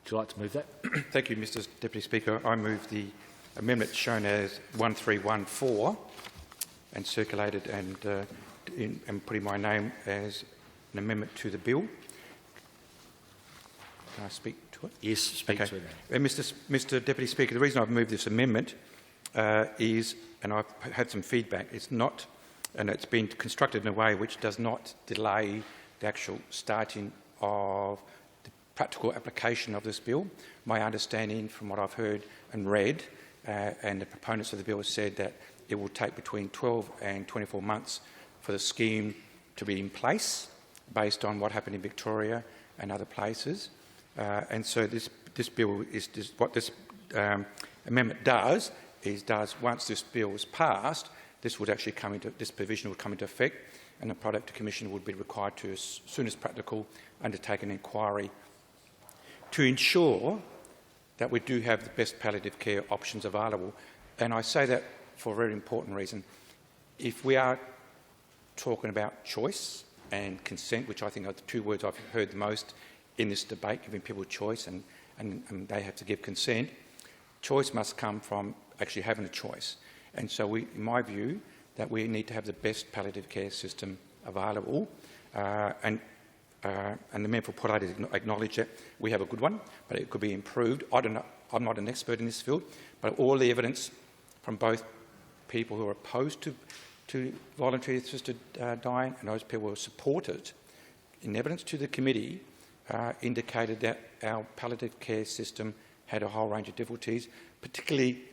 Would you like to move that? Thank you, Mr Deputy Speaker. I move the amendment shown as 1314 and circulated and putting my name as an amendment to the bill. Can I speak to it? Yes, speak to it. Mr Deputy Speaker, the reason I've moved this amendment is, and I've had some feedback, it's not, and it's been constructed in a way which does not delay the actual starting of the practical application of this bill. My understanding from what I've heard and read, and the proponents of the bill have said that it will take between 12 and 24 months for the scheme to be in place based on what happened in Victoria and other places. And so this bill is what this amendment does once this bill is passed, this provision would come into effect, and the Productive Commission would be required to, as soon as practical, undertake an inquiry to ensure that we do have the best palliative care options available. And I say that for a very important reason. If we are talking about choice and consent, which I think are the two words I've heard the most in this debate, giving people choice and they have to give consent, choice must come from actually having a choice. And so in my view, that we need to have the best palliative care system available. And the member for Port Adelaide acknowledged that we have a good one, but it could be improved. I don't know, I'm not an expert in this field, but all the evidence from both people who are opposed to voluntary assisted dying and those people who support it, in evidence to the committee, indicated that our palliative care system had a whole range of difficulties, particularly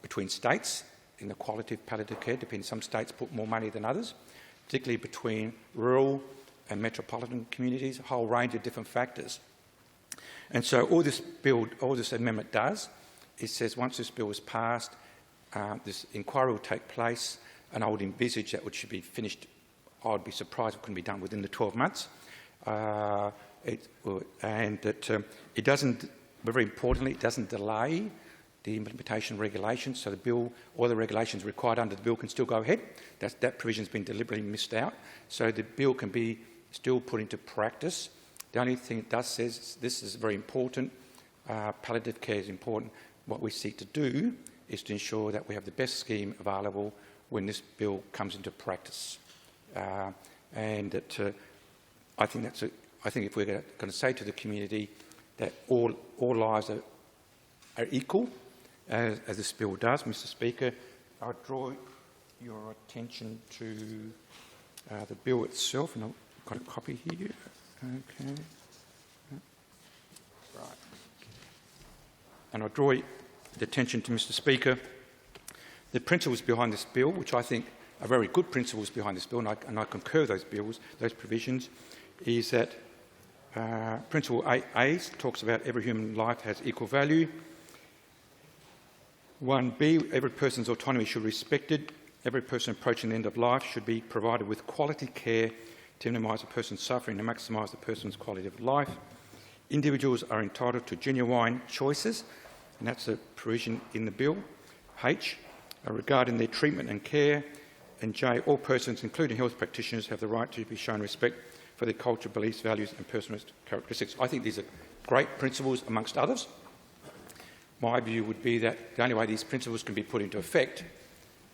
between states in the quality of palliative care. Some states put more money than others, particularly between rural and metropolitan communities, a whole range of different factors. And so all this amendment does, it says once this bill is passed, this inquiry will take place, and I would envisage that it should be finished. I would be surprised if it couldn't be done within the 12 months. And that it doesn't, very importantly, it doesn't delay the implementation regulations, so the bill or the regulations required under the bill can still go ahead. That provision has been deliberately missed out, so the bill can be still put into practice. The only thing it does says, this is very important, palliative care is important. What we seek to do is to ensure that we have the best scheme available when this bill comes into practice. And that I think if we're going to say to the community that all lives are equal, as this bill does, Mr Speaker, I draw your attention to the bill itself, and I've got a copy here. Okay. Right. And I draw the attention to Mr Speaker, the principles behind this bill, which I think are very good principles behind this bill, and I concur those provisions, is that Principle A talks about every human life has equal value. 1B, every person's autonomy should be respected. Every person approaching the end of life should be provided with quality care to minimise a person's suffering and maximise the person's quality of life. Individuals are entitled to genuine choices, and that's a provision in the bill. H, regarding their treatment and care. And J, all persons, including health practitioners, have the right to be shown respect for their culture, beliefs, values and personal characteristics. I think these are great principles amongst others. My view would be that the only way these principles can be put into effect,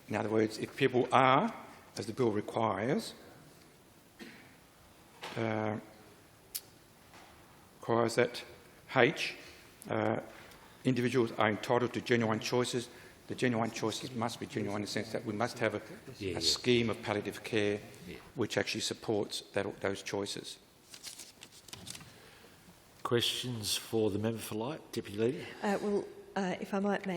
in other words, if people are, as the bill requires that H, individuals are entitled to genuine choices. The genuine choices must be genuine in the sense that we must have a scheme of palliative care which actually supports those choices. Questions for the member for Light, Deputy Leader? If I might make